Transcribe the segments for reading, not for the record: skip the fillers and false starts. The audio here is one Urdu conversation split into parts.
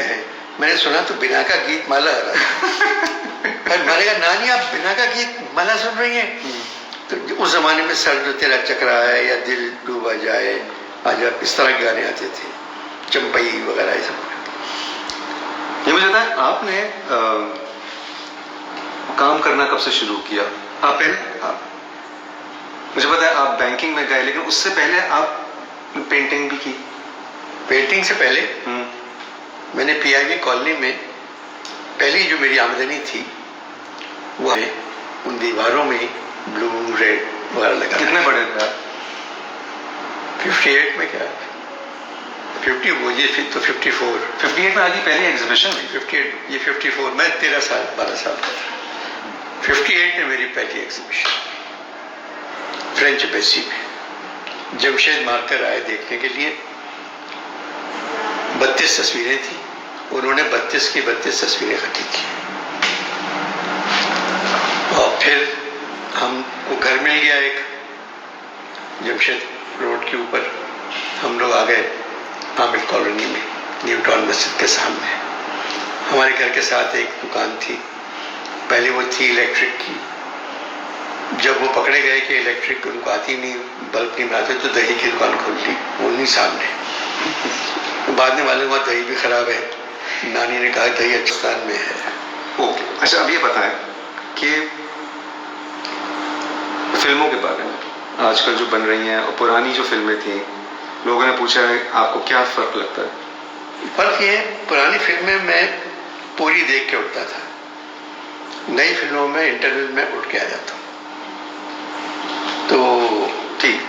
ہے. میں نے سنا تو بنا کا گیت مالا آ رہا. میں نے کہا نانی آپ بنا کا گیت مالا سن رہی ہیں؟ تو اس زمانے میں سر جو تیرا چکرا ہے یا دل ڈوبا جائے آج اس طرح کے گانے آتے تھے, چمپئی وغیرہ یہ سب. یہ مجھے بتائیں آپ نے کام کرنا کب سے شروع کیا؟ آپ پہلے مجھے پتا ہے آپ بینکنگ میں گئے, لیکن اس سے پہلے آپ پینٹنگ بھی کی؟ پینٹنگ سے پہلے میں نے پی آئی وی کالونی میں پہلی جو میری آمدنی تھی وہ ان دیواروں میں بلو ریڈ وغیرہ لگا. کتنے بڑے تھے آپ؟ 58 میں کیا 50 وہ یہ تو 54. 58 میں آگے پہلی ایگزیبیشن ہوئی. 58 یہ 54 میں 13 سال 12 سال کا تھا. 58 میں میری پہلی ایگزیبیشن فرینچ ایمبیسی میں. جمشید مارکر آئے دیکھنے کے لیے. 32 تصویریں تھیں, انہوں نے 32 کی 32 تصویریں اکٹھی کی. اور پھر ہم کو گھر مل گیا ایک جمشید روڈ کے اوپر. ہم لوگ آ گئے عامر کالونی میں نیو ٹاؤن مسجد کے سامنے. ہمارے گھر کے ساتھ ایک دکان تھی, پہلے وہ تھی الیکٹرک کی. جب وہ پکڑے گئے کہ الیکٹرک ان کو آتی نہیں, بلب نہیں بناتے, تو دہی کی دکان کھول لی انہیں سامنے. بعد میں معلوم ہوا دہی بھی خراب ہے. نانی نے کہا دہی اچھستان میں ہے. اوکے اچھا, اب یہ بتائیں کہ فلموں کے بارے میں آج کل جو بن رہی ہیں اور پرانی جو فلمیں تھیں, لوگوں نے پوچھا ہے آپ کو کیا فرق لگتا ہے؟ فرق یہ ہے پرانی فلمیں میں پوری دیکھ کے اٹھتا تھا, نئی فلموں میں انٹرول میں اٹھ کے آ جاتا ہوں. تو ٹھیک,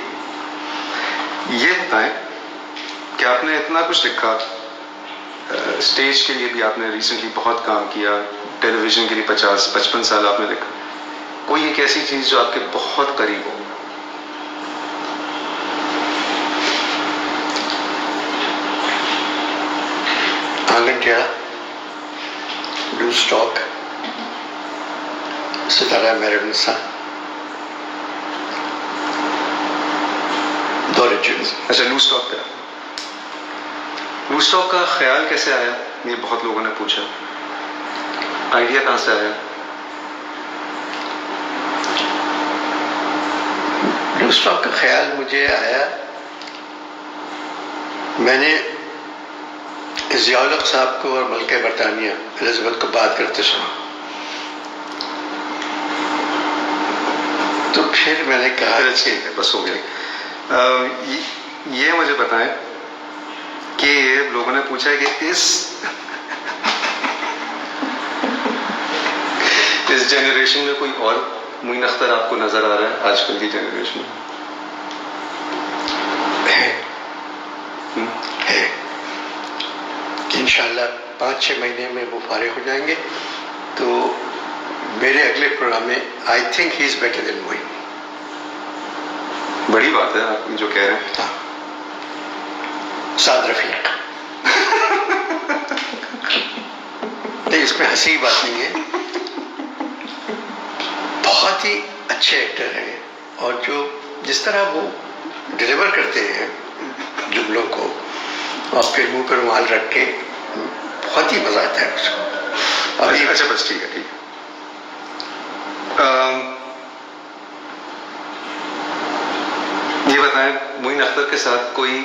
یہ بتائیں کہ آپ نے اتنا کچھ لکھا, اسٹیج کے لیے بھی آپ نے ریسنٹلی بہت کام کیا, ٹیلی ویژن کے لیے 50-55 سال آپ نے لکھا. کوئی ایک ایسی چیز جو آپ کے بہت قریب ہو؟ آنگن ٹیڑھا, لوز اسٹاک, ستارہ میرنسا, دور جنس. اچھا, لوز اسٹاک کا خیال کیسے آیا؟ یہ بہت لوگوں نے پوچھا. آئیڈیا کہاں سے آیا؟ لوز اسٹاک کا خیال مجھے آیا, میں نے ضیاء الحق صاحب کو اور ملکہ برطانیہ الزبتھ کو بات کرتے سنا, تو پھر میں نے کہا ٹھیک ہے بس ہو گیا. یہ مجھے بتائیں کہ لوگوں نے پوچھا ہے کہ اس جنریشن میں کوئی اور معین اختر آپ کو نظر آ رہا ہے آج کل کی جنریشن میں؟ ہے انشاءاللہ 5-6 مہینے میں وہ فارغ ہو جائیں گے, تو میرے اگلے پروگرام میں I think he is better than معین. بڑی بات ہے آپ جو کہہ رہے ہیں. ہاں, سعد رفیق. نہیں, اس میں ہنسی کی بات نہیں ہے, بہت ہی اچھے ایکٹر ہیں, اور جو جس طرح وہ ڈیلیور کرتے ہیں جملوں کو, اور پھر منہ پر رومال رکھ کے, بہت ہی مزہ آتا ہے اس کو. اچھا بس ٹھیک ہے, ٹھیک ہے. یہ بتائیں معین اختر کے ساتھ کوئی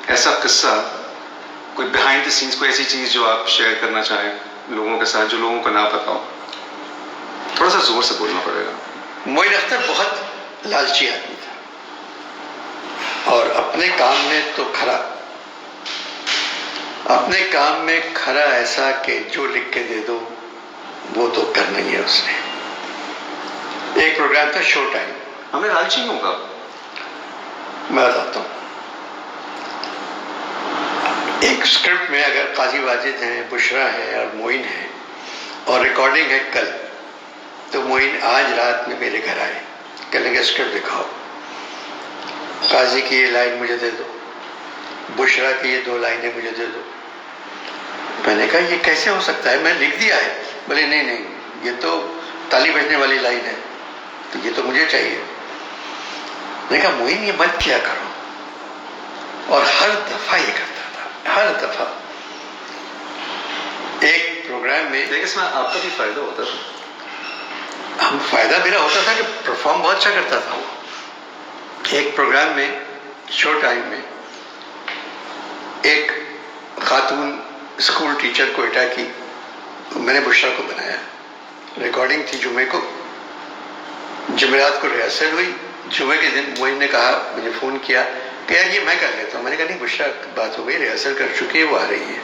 ایسا قصہ, کوئی بیہائنڈ دی سینس, کوئی ایسی چیز جو آپ شیئر کرنا چاہیں لوگوں کے ساتھ, جو لوگوں کو نہ پتا ہو؟ تھوڑا سا زور سے بولنا پڑے گا. معین اختر بہت لالچی آدمی تھا, اور اپنے کام میں تو کھرا, اپنے کام میں کھرا ایسا کہ جو لکھ کے دے دو وہ تو کرنا ہی ہے اس نے. ایک پروگرام تھا شو ٹائم. ہمیں لالچی ہوں گا, میں بتاتا ہوں. ایک اسکرپٹ میں اگر قاضی واجد ہیں, بشرا ہے اور معین ہے, اور ریکارڈنگ ہے کل, تو معین آج رات میں میرے گھر آئے, کہنے کے اسکرپٹ دکھاؤ, قاضی کی یہ لائن مجھے دے دو, بشرا کی یہ 2 لائنیں مجھے دے دو. میں نے کہا یہ کیسے ہو سکتا ہے, میں لکھ دیا ہے. بولے نہیں, یہ تو تالی بجنے والی لائن ہے, تو یہ تو مجھے چاہیے. میں نے کہا معین یہ مت کیا کرو, اور ہر دفعہ یہ کرتا تھا, ہر دفعہ. میں لیکن اس میں آپ کا بھی فائدہ ہوتا تھا. فائدہ میرا ہوتا تھا کہ پرفارم بہت اچھا کرتا تھا. ایک پروگرام میں شو ٹائم میں ایک خاتون اسکول ٹیچر کوئٹہ کی، میں نے بشرا کو بنایا. ریکارڈنگ تھی جمعے کو، جمعرات کو ریہرسل ہوئی. جمعے کے دن معین نے کہا، مجھے فون کیا کہ یار یہ میں کر لیتا ہوں. میں نے کہا نہیں، بشرا بات ہو گئی، ریہرسل کر چکی ہے، وہ آ رہی ہے.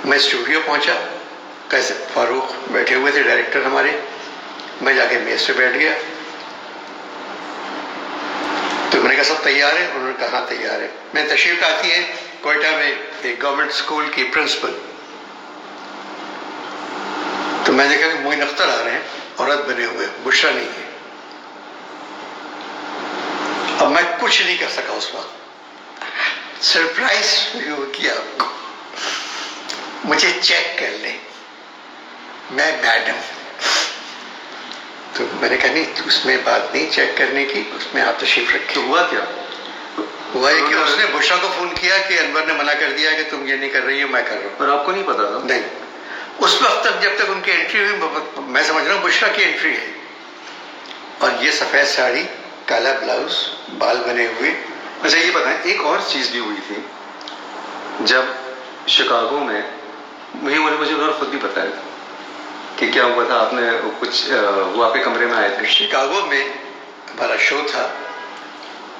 میں اسٹوڈیو پہنچا، کیسے فاروق بیٹھے ہوئے تھے ڈائریکٹر ہمارے. میں جا کے میز پہ بیٹھ گیا تو میں نے کہا سب تیار ہے؟ انہوں نے کہا ہاں تیار ہے. میں تشریف آتی ہے کوئٹہ میں ایک گورنمنٹ اسکول کی پرنسپل، تو میں نے دیکھا کہ معین اختر آ رہے ہیں، عورت بنے ہوئے، بشرا نہیں ہے. اب میں کچھ نہیں کر سکا اس وقت. سرپرائز کیا آپ کو، مجھے چیک کر لیں، میں میڈم. تو میں نے کہا نہیں، اس میں بات نہیں چیک کرنے کی، اس میں آپ تشریف رکھیں. تو ہوا کیا؟ ہوا ہے کہ اس نے بشرا کو فون کیا کہ انور نے منع کر دیا کہ تم یہ نہیں کر رہی ہو، میں کر رہا ہوں. اور آپ کو نہیں پتا تھا؟ نہیں، اس وقت تک جب تک ان کی انٹری ہوئی میں سمجھ رہا ہوں بشرا کی انٹری ہے. اور یہ سفید ساڑی، کالا بلاؤز، بال بنے ہوئے. اچھا یہ بتائیں، ایک اور چیز بھی ہوئی تھی جب شکاگو میں، مجھے انہوں نے خود بھی بتایا تھا کہ کیا ہوا تھا. آپ نے کچھ وہ آپ کے کمرے میں آئے تھے شکاگو میں، ہمارا شو تھا.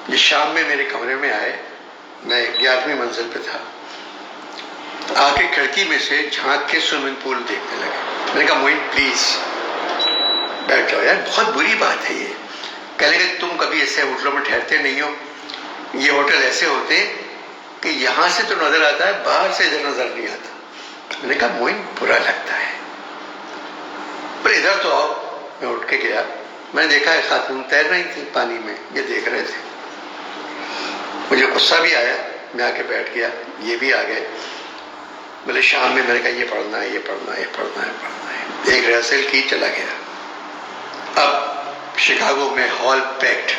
یہ شام میں میرے کمرے میں آئے، میں 11ویں منزل پہ تھا. آ کے کھڑکی میں سے جھانک کے سوئمنگ پول دیکھنے لگے. میں نے کہا معین پلیز بیٹھ جاؤ یار، بہت بری بات ہے یہ. کہنے لگے تم کبھی ایسے ہوٹلوں میں ٹھہرتے نہیں ہو، یہ ہوٹل ایسے ہوتے کہ یہاں سے تو نظر آتا ہے، باہر سے ادھر نظر نہیں آتا. میں نے کہا معین برا لگتا ہے، پر ادھر تو آؤ. میں اٹھ کے گیا، میں نے دیکھا ہے خاتون تیر رہی تھی پانی میں، یہ دیکھ رہے تھے. مجھے غصہ بھی آیا، میں آ کے بیٹھ گیا، یہ بھی آ گئے. بولے شام میں، میں نے کہا یہ پڑھنا ہے، یہ پڑھنا ہے، یہ پڑھنا ہے، پڑھنا ہے. ایک ریہرسل کی، چلا گیا. اب شکاگو میں ہال پیکڈ،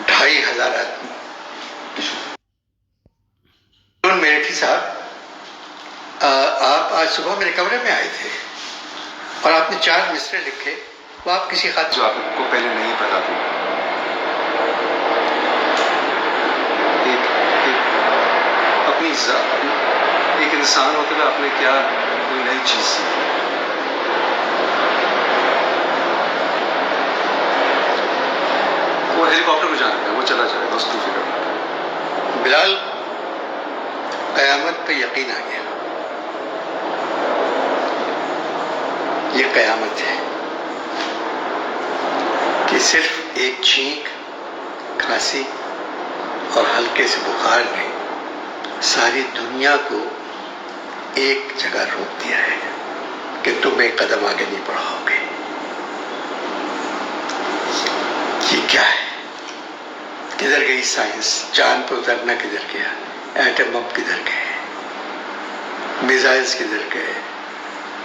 2500 آدمی. میرٹھی صاحب، آپ آج صبح میرے کمرے میں آئے تھے اور آپ نے 4 مصرے لکھے، وہ آپ کسی خط جو آپ کو پہلے نہیں پتا تھی. اپنی ایک انسان ہوتے ہوئے آپ نے کیا کوئی نئی چیز سیکھی؟ وہ ہیلی کاپٹر کو جانتا ہے، وہ چلا جائے گا، اس کی فکر. بلال، قیامت پہ یقین آ گیا. یہ قیامت ہے کہ صرف ایک چھینک، کھانسی اور ہلکے سے بخار نے ساری دنیا کو ایک جگہ روک دیا ہے کہ تم ایک قدم آگے نہیں بڑھاؤ گے. یہ کیا ہے؟ کدھر گئی سائنس؟ چاند پہ اترنا کدھر گیا؟ ایٹم بم کدھر گئے؟ میزائلز کدھر گئے؟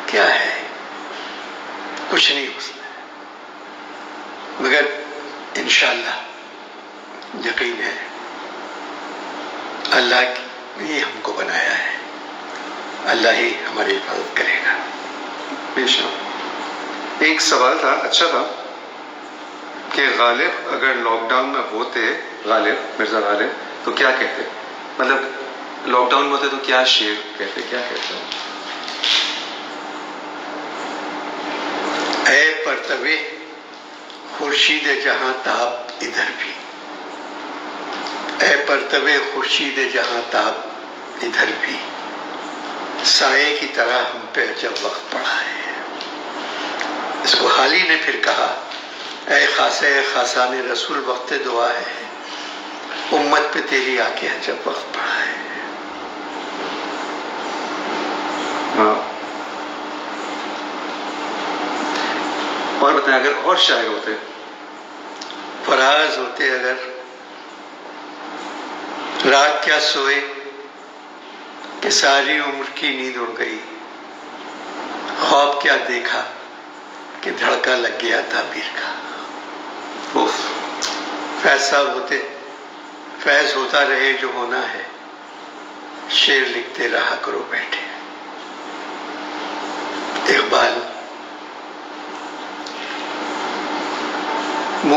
کیا ہے؟ کچھ نہیں ہو سکتا، مگر انشاءاللہ یقین ہے اللہ نے ہم کو بنایا ہے، اللہ ہی ہماری حفاظت کرے گا. بے شک. ایک سوال تھا، اچھا تھا کہ غالب اگر لاک ڈاؤن میں ہوتے، غالب مرزا غالب، تو کیا کہتے؟ مطلب لاک ڈاؤن میں ہوتے تو کیا شعر کہتے، کیا کہتے؟ اے پرتوے خورشید جہاں تاب ادھر بھی، اے پرتوے خورشید جہاں تاب ادھر بھی، سائے کی طرح ہم پہ جب وقت پڑا ہے. اس کو حالی نے پھر کہا، اے خاصے خاصان رسول وقت دعا ہے، امت پہ تیری آ کے جب وقت پڑا ہے. اور بتائیں، اگر اور شاعر ہوتے، فراز ہوتے اگر، رات کیا سوئے کہ ساری عمر کی نیند اڑ گئی، خواب کیا دیکھا کہ دھڑکا لگ گیا تعبیر کا. فیض صاحب ہوتے، فیض ہوتا رہے جو ہونا ہے، شعر لکھتے رہا کرو بیٹھے.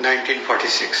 1946।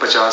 50